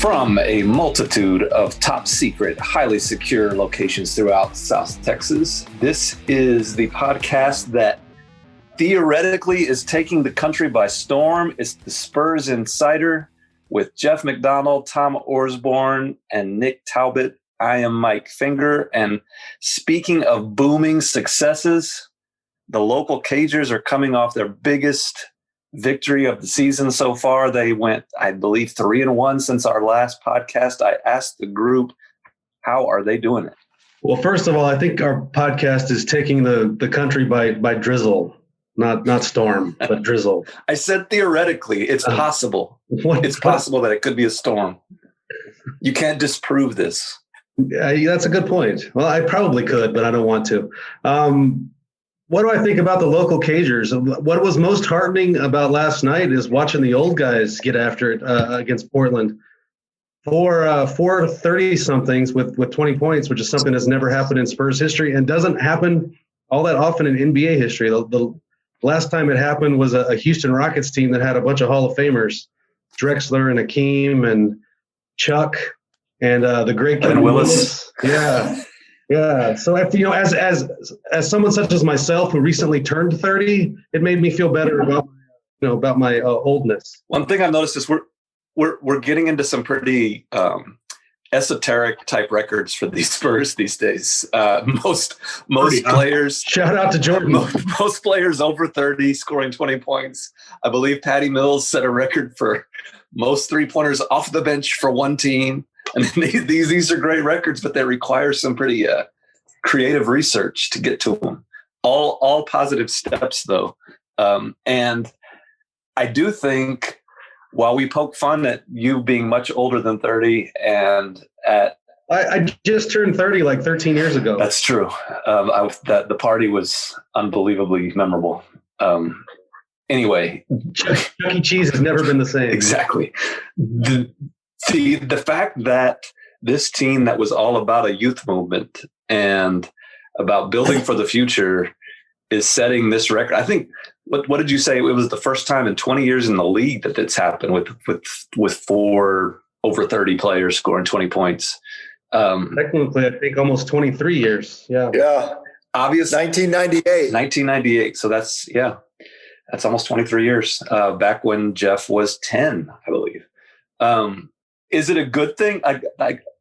From a multitude of top secret, highly secure locations throughout South Texas, this is the podcast that theoretically is taking the country by storm. It's the Spurs Insider with Jeff McDonald, Tom Orsborn, and Nick Talbot. I am Mike Finger, and speaking of booming successes, the local Cagers are coming off their biggest victory of the season so far. They went, I believe, 3-1 since our last podcast. I asked the group, how are they doing it? Well, first of all, I think our podcast is taking the country by drizzle, not storm, but drizzle. I said theoretically, it's possible. It's possible that it could be a storm. You can't disprove this. That's a good point. Well, I probably could, but I don't want to. What do I think about the local Cagers? What was most heartening about last night is watching the old guys get after it against Portland. Four 30-somethings with 20 points, which is something that's never happened in Spurs history and doesn't happen all that often in NBA history. The last time it happened was a Houston Rockets team that had a bunch of Hall of Famers, Drexler and Hakeem and Chuck and the great Kevin Willis. Yeah. So if, as someone such as myself who recently turned 30, it made me feel better about my oldness. One thing I've noticed is we're getting into some pretty esoteric type records for these Spurs these days. Most players. Shout out to Jordan. Most players over 30 scoring 20 points. I believe Patty Mills set a record for most 3-pointers off the bench for one team. And these are great records, but they require some pretty creative research to get to them. All positive steps, though. And I do think, while we poke fun at you being much older than 30 and I just turned 30 like 13 years ago. That's true. The party was unbelievably memorable. Anyway. Chuck E. Cheese has never been the same. Exactly. The fact that this team that was all about a youth movement and about building for the future is setting this record. I think, what did you say? It was the first time in 20 years in the league that it's happened with 4 over 30 players scoring 20 points. Technically, I think almost 23 years. Yeah. Obviously. 1998. So that's almost 23 years, back when Jeff was 10, I believe. Is it a good thing? I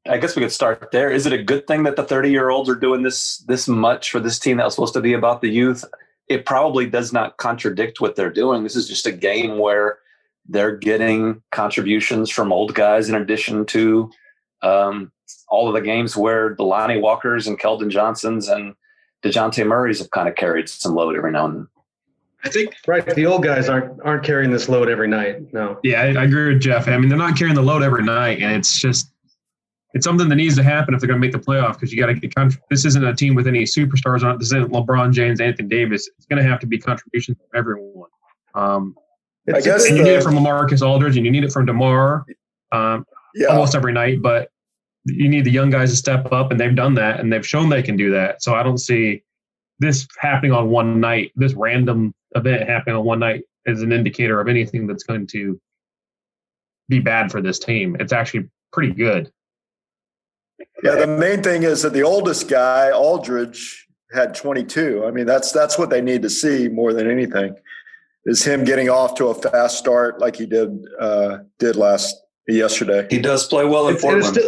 guess we could start there. Is it a good thing that the 30-year-olds are doing this much for this team that was supposed to be about the youth? It probably does not contradict what they're doing. This is just a game where they're getting contributions from old guys in addition to all of the games where the Lonnie Walkers and Keldon Johnsons and DeJounte Murrays have kind of carried some load every now and then. I think the old guys aren't carrying this load every night. No. Yeah, I agree with Jeff. I mean, they're not carrying the load every night, and it's something that needs to happen if they're going to make the playoff, because you got to get this isn't a team with any superstars on it. This isn't LeBron James, Anthony Davis. It's going to have to be contributions from everyone. I guess you need it from LaMarcus Aldridge, and you need it from DeMar almost every night. But you need the young guys to step up, and they've done that, and they've shown they can do that. So I don't see this happening on one night, this random event happening on one night, as an indicator of anything that's going to be bad for this team. It's actually pretty good. Yeah, the main thing is that the oldest guy, Aldridge, had 22. I mean, that's what they need to see more than anything, is him getting off to a fast start like he did yesterday. He does play well in Portland.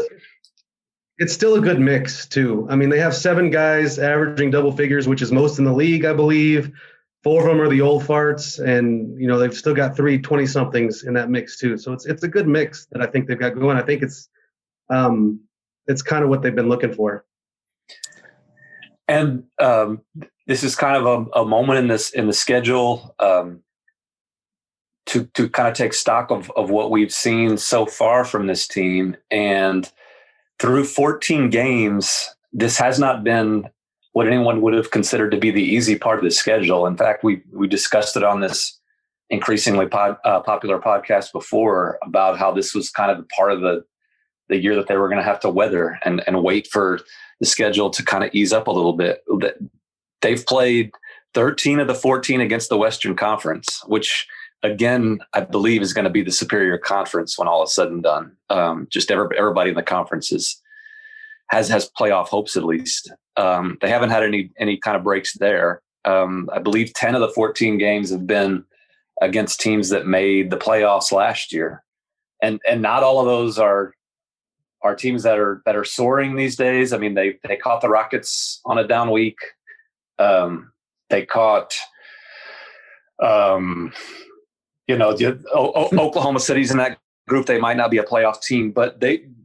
It's still a good mix, too. I mean, they have 7 guys averaging double figures, which is most in the league, I believe. 4 of them are the old farts, and, they've still got 3 20-somethings in that mix, too. So it's a good mix that I think they've got going. I think it's kind of what they've been looking for. And this is kind of a moment in the schedule to kind of take stock of what we've seen so far from this team. And through 14 games, this has not been what anyone would have considered to be the easy part of the schedule. In fact, we discussed it on this increasingly popular podcast before, about how this was kind of part of the year that they were going to have to weather and wait for the schedule to kind of ease up a little bit. They've played 13 of the 14 against the Western Conference, which again, I believe is going to be the superior conference when all is said and done. Just everybody in the conference has playoff hopes at least. They haven't had any kind of breaks there. I believe 10 of the 14 games have been against teams that made the playoffs last year, and not all of those are teams that are soaring these days. I mean, they caught the Rockets on a down week. They caught, Oklahoma City's in that group. They might not be a playoff team, but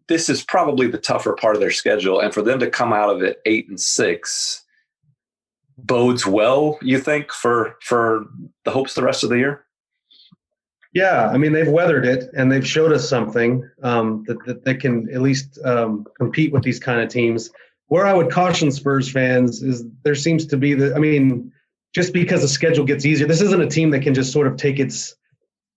this is probably the tougher part of their schedule. And for them to come out of it 8-6 bodes well, you think, for the hopes the rest of the year? Yeah, I mean, they've weathered it, and they've showed us something that they can at least compete with these kind of teams. Where I would caution Spurs fans is there seems to be just because the schedule gets easier, this isn't a team that can just sort of take its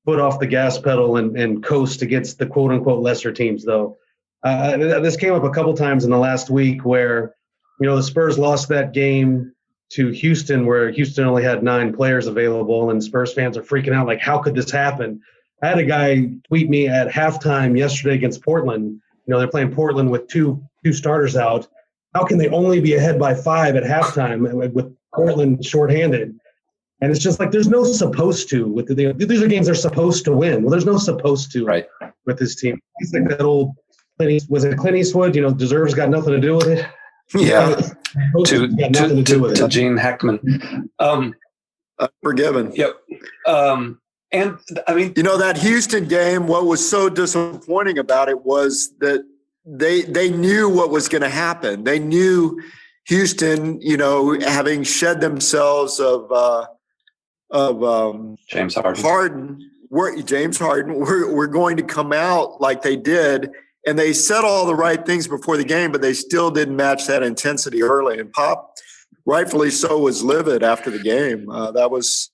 foot off the gas pedal and coast against the quote-unquote lesser teams, though. This came up a couple times in the last week where, the Spurs lost that game to Houston, where Houston only had 9 players available, and Spurs fans are freaking out, like, how could this happen? I had a guy tweet me at halftime yesterday against Portland. They're playing Portland with two starters out. How can they only be ahead by 5 at halftime with Portland shorthanded? And it's just like, there's no supposed to. These are games they're supposed to win. Well, there's no supposed to with this team. He's like that old Clint Eastwood, deserves got nothing to do with it. Yeah. To Gene Hackman. Forgiven. Yep. And I mean, that Houston game, what was so disappointing about it was that they knew what was going to happen. They knew Houston, having shed themselves of James Harden. James Harden, we're going to come out like they did. And they said all the right things before the game, but they still didn't match that intensity early. And Pop, rightfully so, was livid after the game. That was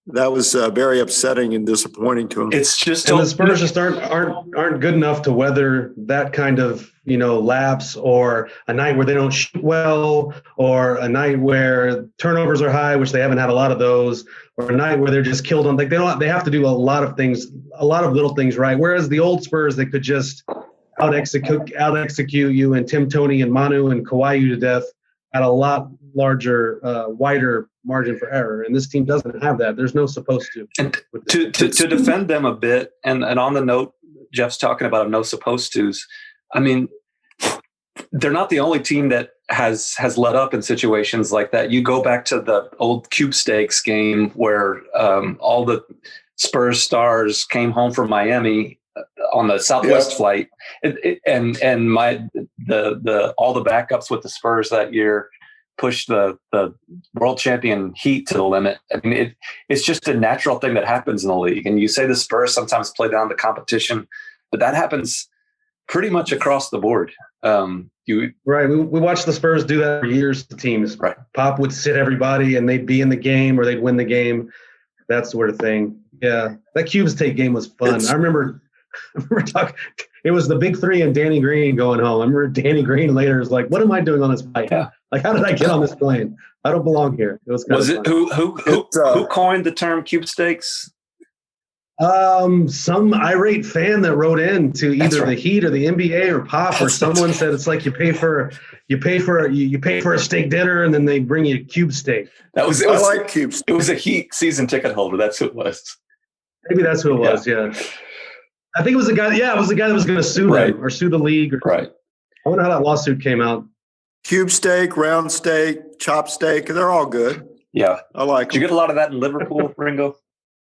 very upsetting and disappointing to him. It's just, and the Spurs just aren't good enough to weather that kind of lapse, or a night where they don't shoot well, or a night where turnovers are high, which they haven't had a lot of those, or a night where they're just killed on. Like they have to do a lot of things, a lot of little things right. Whereas the old Spurs, they could just out execute you, and Tim, Tony, and Manu and Kawhi you to death at a lot larger, wider margin for error. And this team doesn't have that. There's no supposed to. And to defend them a bit, and on the note Jeff's talking about of no supposed tos, I mean, they're not the only team that has let up in situations like that. You go back to the old Cube Steaks game where all the Spurs stars came home from Miami on the Southwest flight, and all the backups with the Spurs that year pushed the world champion Heat to the limit. I mean, it's just a natural thing that happens in the league. And you say the Spurs sometimes play down the competition, but that happens pretty much across the board. We watched the Spurs do that for years to teams. Right. Pop would sit everybody and they'd be in the game or they'd win the game, that sort of thing. Yeah, that Cube Steak game was fun. I remember talking. It was the big three and Danny Green going home. I remember Danny Green later was like, "What am I doing on this flight? Yeah. Like, how did I get on this plane? I don't belong here." It was. Who coined the term Cube Steaks? Some irate fan that wrote in to either the Heat or the NBA or Pop, or someone said it's like you pay for a steak dinner and then they bring you Cube Steak. I like Cube Steak. It was a Heat season ticket holder. That's who it was. Maybe that's who it was. Yeah. I think it was the guy. Yeah, it was the guy that was going to sue them or sue the league. I wonder how that lawsuit came out. Cube steak, round steak, chop steak, they're all good. Yeah. I like them. Did you get a lot of that in Liverpool, Ringo?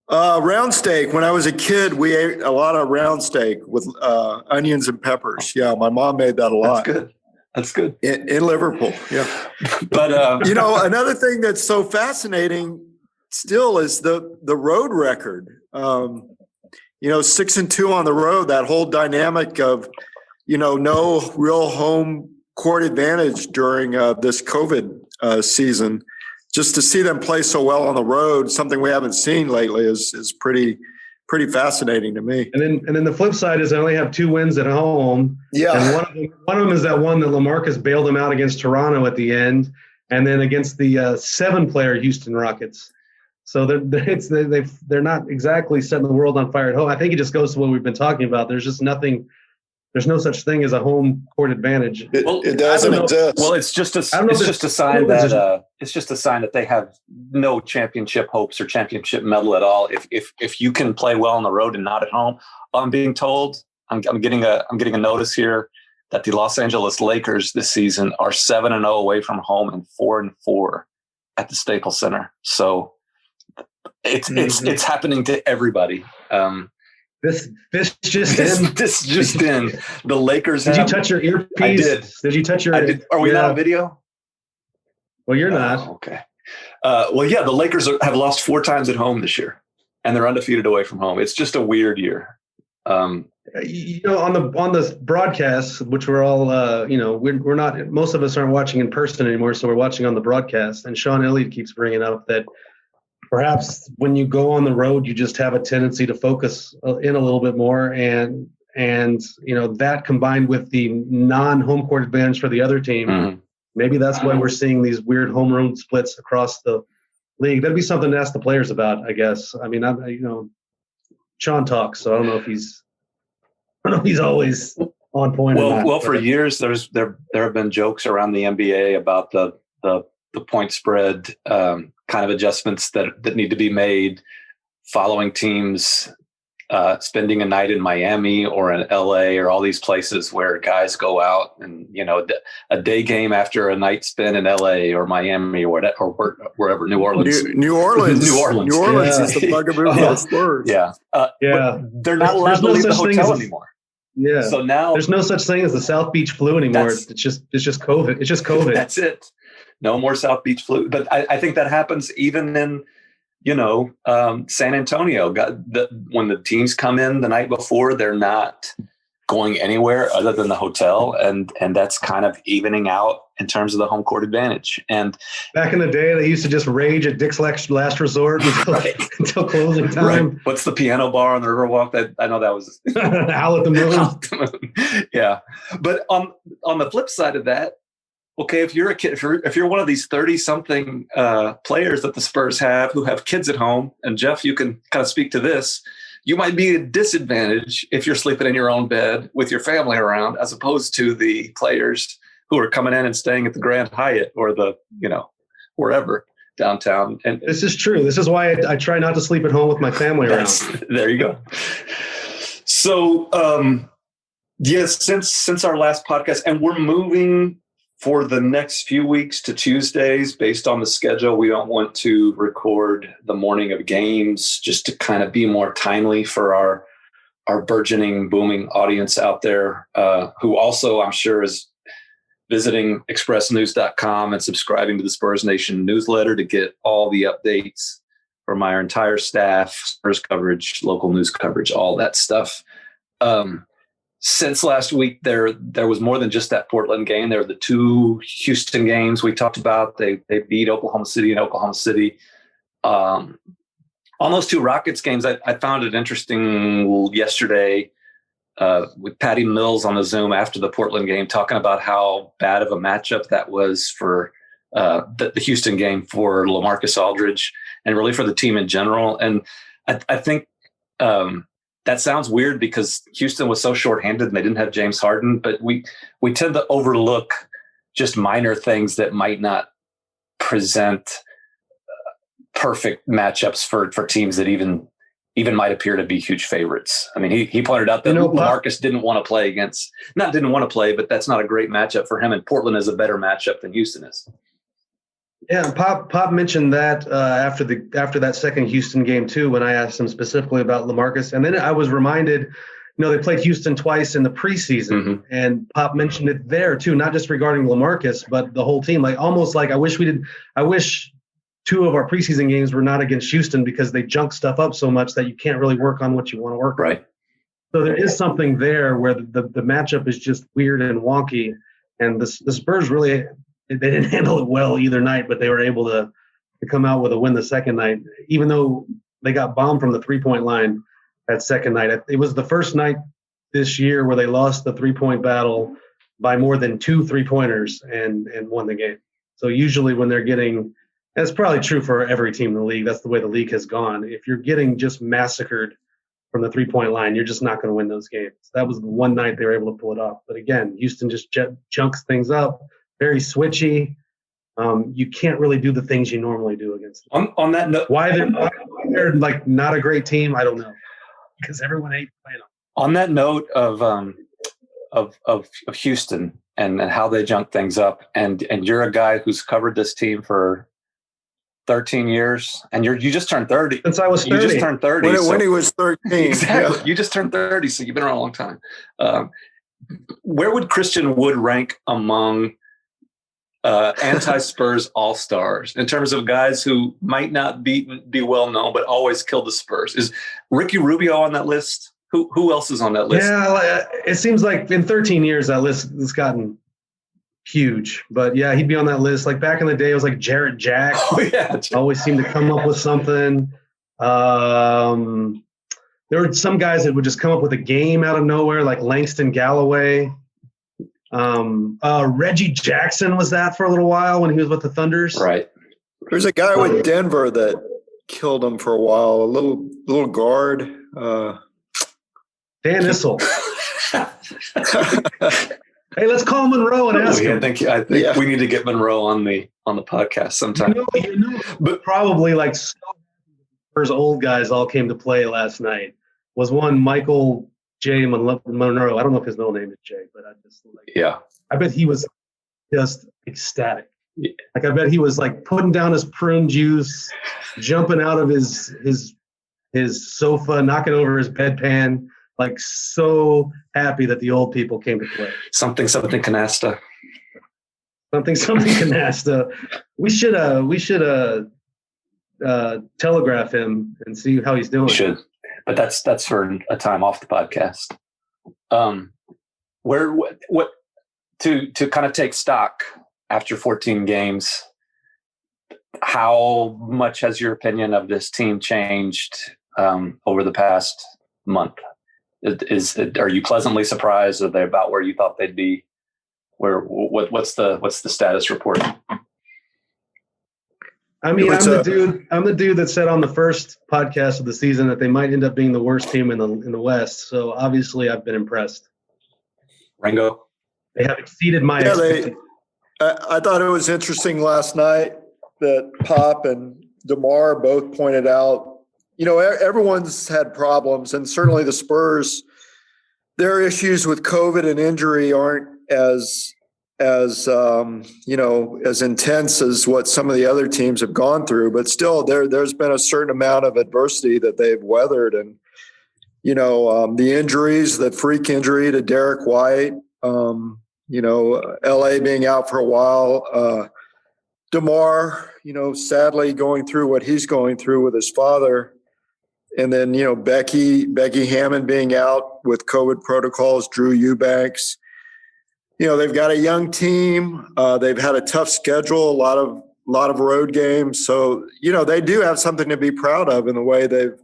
Round steak. When I was a kid, we ate a lot of round steak with onions and peppers. Yeah, my mom made that a lot. That's good. In Liverpool, yeah. But another thing that's so fascinating still is the road record. 6-2 on the road, that whole dynamic of, no real home court advantage during this COVID season. Just to see them play so well on the road, something we haven't seen lately, is pretty fascinating to me. And then the flip side is they only have 2 wins at home. Yeah. And one of them is that one that LaMarcus bailed them out against Toronto at the end, and then against the 7-player Houston Rockets. So they're not exactly setting the world on fire at home. I think it just goes to what we've been talking about. There's just nothing. There's no such thing as a home court advantage. It doesn't exist. Well, it's just a sign that they have no championship hopes or championship medal at all. If you can play well on the road and not at home, I'm being told I'm getting a notice here that the Los Angeles Lakers this season are 7-0 away from home and 4-4 at the Staples Center. So it's happening to everybody. This just in. This just in. The Lakers. Did you touch your earpiece? I did. Did you touch your? I did. Are we not on video? Well, you're not. Okay. The Lakers have lost 4 times at home this year, and they're undefeated away from home. It's just a weird year. On the broadcast, which we're all, we're not. Most of us aren't watching in person anymore, so we're watching on the broadcast. And Sean Elliott keeps bringing up that perhaps when you go on the road, you just have a tendency to focus in a little bit more, and that combined with the non-home court advantage for the other team, maybe that's why we're seeing these weird home road splits across the league. That'd be something to ask the players about, I guess. I mean, Sean talks, so I don't know if he's always on point. Well, for years there have been jokes around the NBA about the point spread kind of adjustments that need to be made following teams spending a night in Miami or in LA or all these places where guys go out and, a day game after a night spent in LA or Miami or wherever, New Orleans. New Orleans Yeah. is the bugaboo for the Spurs. Yeah. They're not allowed to leave the hotel anymore. Yeah. So now there's no such thing as the South Beach flu anymore. It's just COVID. It's just COVID. That's it. No more South Beach flu. But I think that happens even in, San Antonio. When the teams come in the night before, they're not going anywhere other than the hotel. And that's kind of evening out in terms of the home court advantage. And back in the day, they used to just rage at Dick's Last Resort until closing time. Right. What's the piano bar on the Riverwalk? I know that was Howl at the Moon. Yeah. But on the flip side of that, okay, if you're a kid, if you're one of these 30-something players that the Spurs have who have kids at home, and Jeff, you can kind of speak to this, you might be at a disadvantage if you're sleeping in your own bed with your family around, as opposed to the players who are coming in and staying at the Grand Hyatt or the, wherever downtown. And this is true. This is why I try not to sleep at home with my family around. There you go. So, yes, since our last podcast, and we're moving for the next few weeks to Tuesdays based on the schedule. We don't want to record the morning of games just to kind of be more timely for our burgeoning, booming audience out there, who also, I'm sure, is visiting expressnews.com and subscribing to the Spurs Nation newsletter to get all the updates from our entire staff, Spurs coverage, local news coverage, all that stuff. Since last week, there was more than just that Portland game. There were the 2 Houston games we talked about. They beat Oklahoma City and Oklahoma City. On those 2 Rockets games, I found it interesting yesterday with Patty Mills on the Zoom after the Portland game, talking about how bad of a matchup that was for the Houston game for LaMarcus Aldridge and really for the team in general. And I think that sounds weird because Houston was so shorthanded and they didn't have James Harden, but we tend to overlook just minor things that might not present perfect matchups for teams that even might appear to be huge favorites. I mean, he pointed out that LaMarcus didn't want to play, but that's not a great matchup for him. And Portland is a better matchup than Houston is. Yeah, Pop mentioned that after that second Houston game too, when I asked him specifically about LaMarcus, and then I was reminded, they played Houston twice in the preseason, and Pop mentioned it there too, not just regarding LaMarcus, but the whole team. Like almost like I wish 2 of our preseason games were not against Houston because they junk stuff up so much that you can't really work on what you want to work on. So there is something there where the matchup is just weird and wonky, and the Spurs really. They didn't handle it well either night, but they were able to come out with a win the second night, even though they got bombed from the 3-point line that second night. It was the first night this year where they lost the 3-point battle by more than 2 3-pointers and won the game. So usually when they're getting And it's probably true for every team in the league. That's the way the league has gone. If you're getting just massacred from the three-point line, you're just not going to win those games. That was the one night they were able to pull it off. But again, Houston just junks things up, very switchy. You can't really do the things you normally do against them. On that note, Why they're like not a great team, I don't know. Because everyone hates playing them. on that note of Houston and how they junk things up, and you're a guy who's covered this team for 13 years, and you just turned 30. Since I was 30. You just turned 30. When he was 13. Exactly. Yeah. You just turned 30, so you've been around a long time. Where would Christian Wood rank among anti-Spurs all-stars in terms of guys who might not be well known but always kill the Spurs? Is Ricky Rubio on that list? Who else is on that list? Yeah, it seems like in 13 years that list has gotten huge. But yeah, he'd be on that list. Like back in the day, it was like Jarrett Jack. Oh yeah, always seemed to come up with something. There were some guys that would just come up with a game out of nowhere, like Langston Galloway. Reggie Jackson was that for a little while when he was with the Thunders. Right. There's a guy with Denver that killed him for a while. A little guard. Dan Issel. Hey, let's call Monroe and ask him. I think we need to get Monroe on the podcast sometime. But probably like Spurs old guys all came to play last night. Was one Michael J. Monroe. I don't know if his middle name is Jay, but I bet he was just ecstatic. Yeah. Like I bet he was like putting down his prune juice, jumping out of his sofa, knocking over his bedpan, like so happy that the old people came to play. Something canasta. Something canasta. We should telegraph him and see how he's doing. We should. But that's for a time off the podcast. What to kind of take stock after 14 games, how much has your opinion of this team changed over the past month? Are you pleasantly surprised? Are they about where you thought they'd be? What's the status report? I mean, I'm the dude that said on the first podcast of the season that they might end up being the worst team in the West. So obviously, I've been impressed. Rango, they have exceeded my expectations. I thought it was interesting last night that Pop and DeMar both pointed out. You know, everyone's had problems, and certainly the Spurs, their issues with COVID and injury aren't as intense as what some of the other teams have gone through, but still there's been a certain amount of adversity that they've weathered. And, the injuries, the freak injury to Derek White, LA being out for a while, DeMar, sadly going through what he's going through with his father. And then, Becky Hammond being out with COVID protocols, Drew Eubanks. They've got a young team. They've had a tough schedule, a lot of road games. So, they do have something to be proud of in the way they've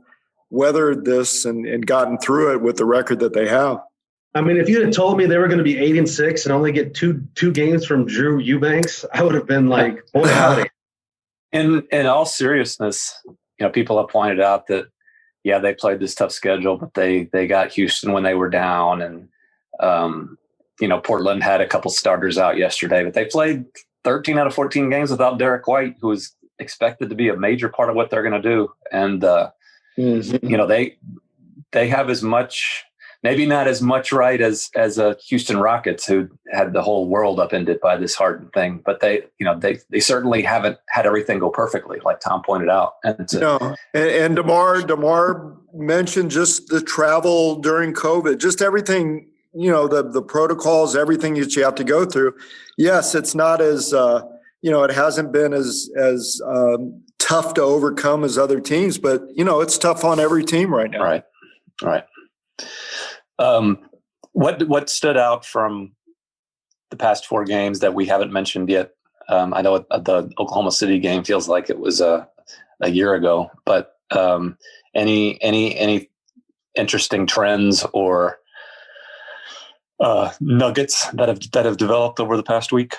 weathered this and gotten through it with the record that they have. I mean, if you had told me they were going to be 8-6 and only get two games from Drew Eubanks, I would have been like, boy, howdy. In all seriousness, people have pointed out that, yeah, they played this tough schedule, but they got Houston when they were down, and Portland had a couple starters out yesterday, but they played 13 out of 14 games without Derek White, who is expected to be a major part of what they're going to do. And, they have as much, maybe not as much right as Houston Rockets, who had the whole world upended by this Harden thing, but they certainly haven't had everything go perfectly, like Tom pointed out. And DeMar mentioned just the travel during COVID, just everything, the protocols, everything that you have to go through. Yes, it's not as, it hasn't been as tough to overcome as other teams, but, it's tough on every team right now. Right. What stood out from the past 4 games that we haven't mentioned yet? I know the Oklahoma City game feels like it was a year ago, but any interesting trends or nuggets that have developed over the past week?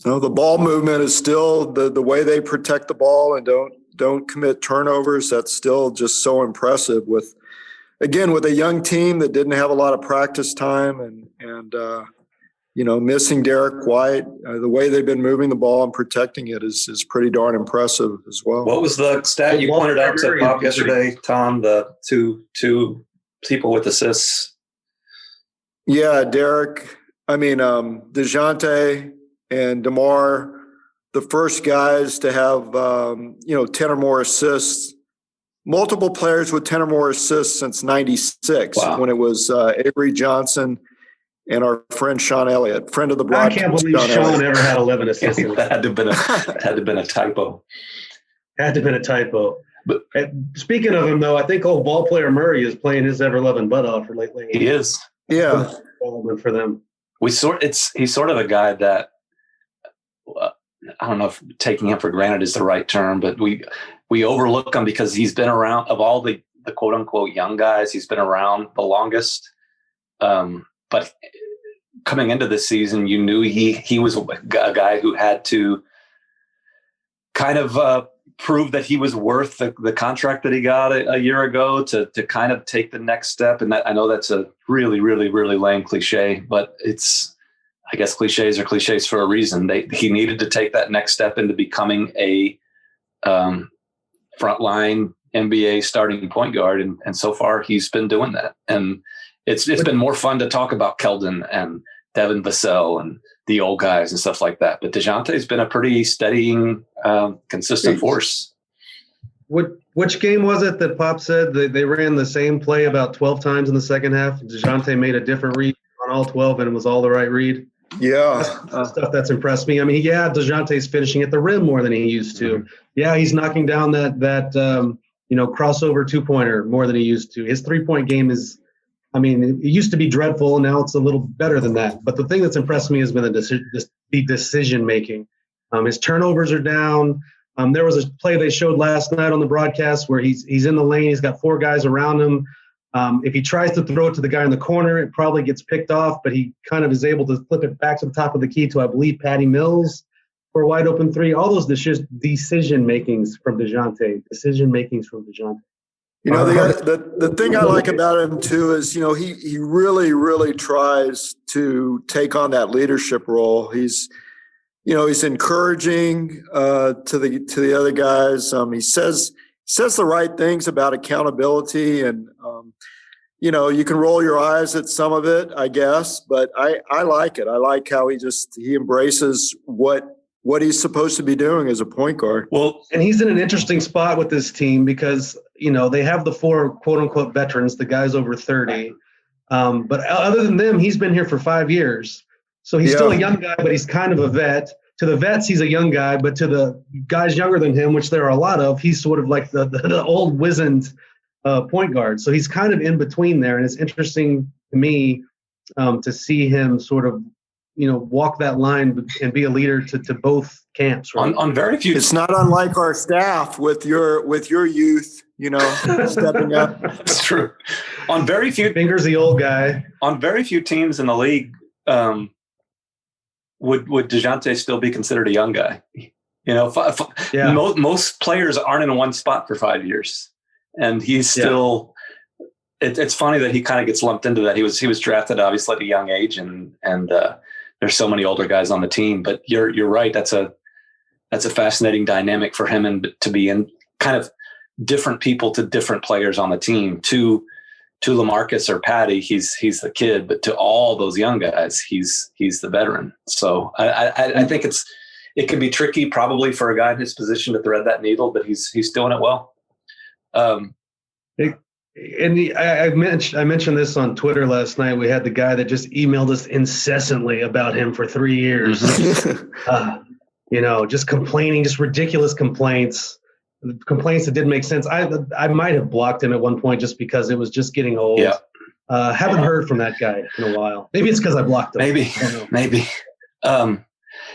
The ball movement is still the way they protect the ball and don't commit turnovers. That's still just so impressive with a young team that didn't have a lot of practice time and missing Derek White. The way they've been moving the ball and protecting it is pretty darn impressive as well. What was the stat you pointed out to Bob yesterday, Tom? The two people with assists. Yeah, DeJounte and DeMar, the first guys to have 10 or more assists. Multiple players with 10 or more assists since '96, when it was Avery Johnson and our friend Sean Elliott, friend of the broadcast. I can't believe Sean ever had 11 assists. That had to have been a typo. Had to have been a typo. But speaking of him, though, I think old ball player Murray is playing his ever-loving butt off lately. He is. Yeah. For them. He's sort of a guy that I don't know if taking him for granted is the right term, but we overlook him because he's been around, of all the quote unquote young guys, he's been around the longest. But coming into this season, you knew he was a guy who had to kind of prove that he was worth the contract that he got a year ago to kind of take the next step. And I know that's a really, really, really lame cliche, but I guess cliches are cliches for a reason. He needed to take that next step into becoming a frontline NBA starting point guard. And so far he's been doing that. And it's been more fun to talk about Keldon and Devin Vassell and the old guys and stuff like that. But DeJounte's been a pretty steadying, consistent force. Which game was it that Pop said they ran the same play about 12 times in the second half? DeJounte made a different read on all 12 and it was all the right read. Yeah. Stuff that's impressed me. I mean, DeJounte's finishing at the rim more than he used to. Mm-hmm. Yeah, he's knocking down that crossover two-pointer more than he used to. His three-point game is, it used to be dreadful, and now it's a little better than that. But the thing that's impressed me has been the decision-making. His turnovers are down. There was a play they showed last night on the broadcast where he's in the lane. He's got four guys around him. If he tries to throw it to the guy in the corner, it probably gets picked off, but he kind of is able to flip it back to the top of the key to, I believe, Patty Mills for a wide open three. All those decision-makings from DeJounte. The thing I like about him too is, he really, really tries to take on that leadership role. He's encouraging to the other guys. He says the right things about accountability, and you can roll your eyes at some of it, I guess, but I like it. I like how he embraces what he's supposed to be doing as a point guard. Well, and he's in an interesting spot with this team because, they have the four quote unquote veterans, the guys over 30. But other than them, he's been here for 5 years. So he's still a young guy, but he's kind of a vet. To the vets, he's a young guy, but to the guys younger than him, which there are a lot of, he's sort of like the old wizened point guard. So he's kind of in between there. And it's interesting to me to see him sort of, walk that line and be a leader to both camps. Right? On very few, it's not unlike our staff with your youth, stepping up. It's true. On very few, Fingers the old guy. On very few teams in the league, would DeJounte still be considered a young guy? Most players aren't in one spot for 5 years, and he's still. It's funny that he kind of gets lumped into that. He was drafted obviously at a young age, and there's so many older guys on the team. But you're right. That's a fascinating dynamic for him, and to be in kind of different people to different players on the team. To LaMarcus or Patty, he's the kid, but to all those young guys, he's the veteran. So I think it can be tricky probably for a guy in his position to thread that needle, but he's doing it well. I mentioned this on Twitter last night. We had the guy that just emailed us incessantly about him for 3 years. Just complaining, just ridiculous complaints that didn't make sense. I might have blocked him at one point just because it was just getting old. Yeah. Haven't heard from that guy in a while. Maybe it's because I blocked him. Maybe.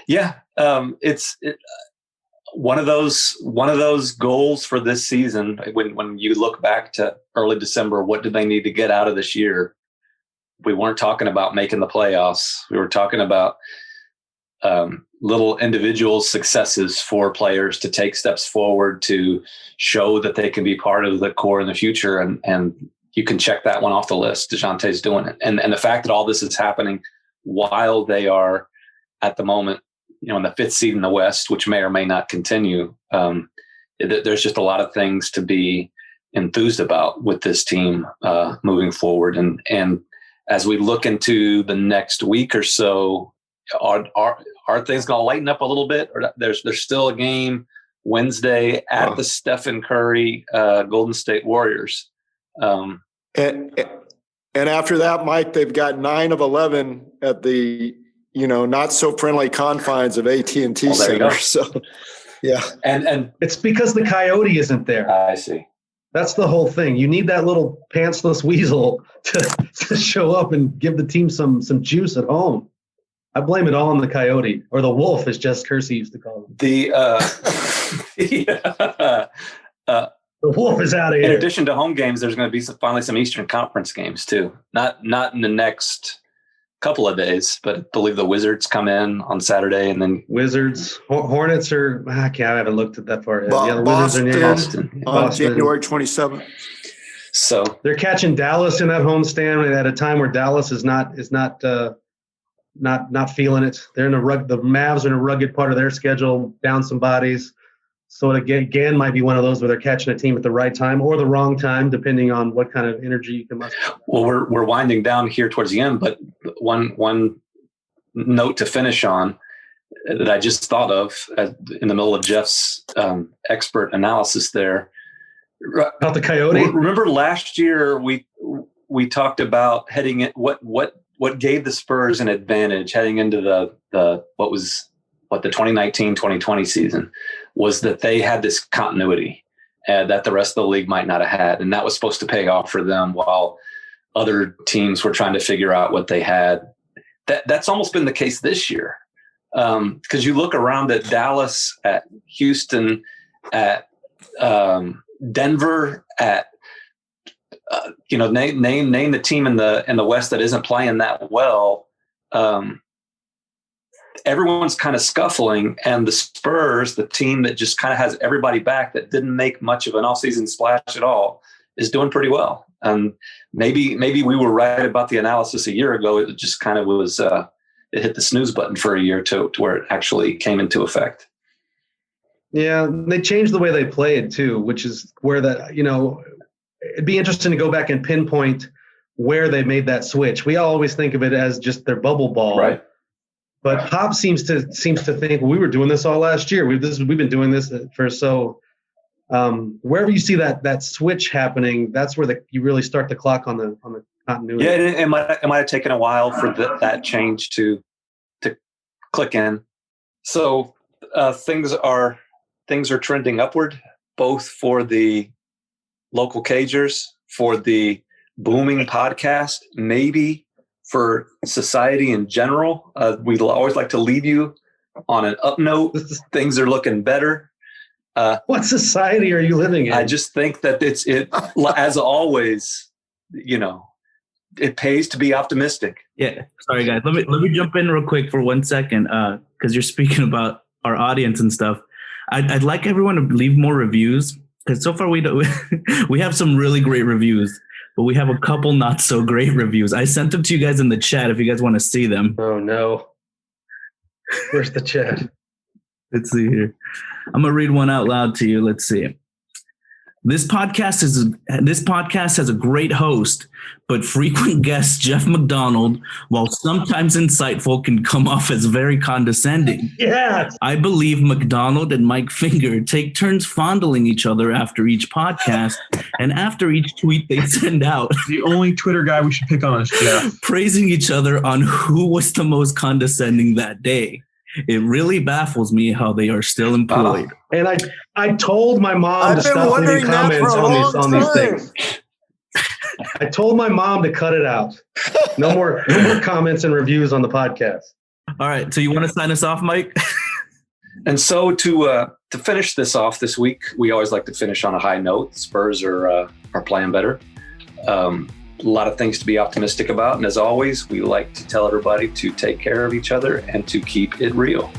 It's one of those goals for this season. When you look back to early December, what did they need to get out of this year? We weren't talking about making the playoffs. We were talking about little individual successes for players to take steps forward to show that they can be part of the core in the future. And you can check that one off the list. DeJounte's doing it. And the fact that all this is happening while they are at the moment, in the 5th seed in the West, which may or may not continue, there's just a lot of things to be enthused about with this team moving forward. And as we look into the next week or so, are things going to lighten up a little bit? Or there's still a game Wednesday at the Stephen Curry Golden State Warriors. And after that, Mike, they've got 9 of 11 at the not so friendly confines of AT&T Center. So, yeah, and it's because the Coyote isn't there. I see. That's the whole thing. You need that little pantsless weasel to show up and give the team some juice at home. I blame it all on the Coyote, or the Wolf, as Jess Kersey used to call him. The Wolf is out of here. In addition to home games, there's going to be finally some Eastern Conference games too. Not in the next couple of days, but I believe the Wizards come in on Saturday, and then Wizards, Hornets are. I haven't looked at that far yet. The Wizards are near Boston on January 27th. So they're catching Dallas in that homestand at a time where Dallas is not feeling it. They're in the Mavs are in a rugged part of their schedule, down some bodies. So it again might be one of those where they're catching a team at the right time or the wrong time, depending on what kind of energy you can muster. Well, we're winding down here towards the end, but one note to finish on that I just thought of in the middle of Jeff's expert analysis there about the Coyote. Remember last year we talked about heading in what gave the Spurs an advantage heading into the 2019-2020 season was that they had this continuity that the rest of the league might not have had. And that was supposed to pay off for them while other teams were trying to figure out what they had. That's almost been the case this year. Because you look around at Dallas, at Houston, at Denver, at name the team in the West that isn't playing that well. Everyone's kind of scuffling, and the Spurs, the team that just kind of has everybody back, that didn't make much of an offseason splash at all, is doing pretty well. And maybe we were right about the analysis a year ago. It just kind of was it hit the snooze button for a year to where it actually came into effect. Yeah, they changed the way they played too, which is where that it'd be interesting to go back and pinpoint where they made that switch. We always think of it as just their bubble ball, right? But Pop seems to think, well, we were doing this all last year. We've been doing this for so. Wherever you see that switch happening, that's where you really start the clock on the continuity. Yeah, it might have taken a while for that change to click in. So things are trending upward, both for the local Cagers, for the booming podcast, maybe for society in general. We'd always like to leave you on an up note. Things are looking better. What society are you living in? I just think that it as always, it pays to be optimistic. Yeah. Sorry, guys. Let me jump in real quick for 1 second, because you're speaking about our audience and stuff. I'd like everyone to leave more reviews, because so far we have some really great reviews, but we have a couple not so great reviews. I sent them to you guys in the chat if you guys want to see them. Oh no. Where's the chat? Let's see here. I'm going to read one out loud to you. Let's see. This podcast has a great host, but frequent guest Jeff McDonald, while sometimes insightful, can come off as very condescending. Yes. I believe McDonald and Mike Finger take turns fondling each other after each podcast and after each tweet they send out. The only Twitter guy we should pick on is Jeff. Praising each other on who was the most condescending that day. It really baffles me how they are still employed. And I told my mom to stop leaving comments on these things. I told my mom to cut it out. No more comments and reviews on the podcast. All right. So you want to sign us off, Mike? And so to finish this off this week, we always like to finish on a high note. Spurs are playing better. a lot of things to be optimistic about. And as always, we like to tell everybody to take care of each other and to keep it real.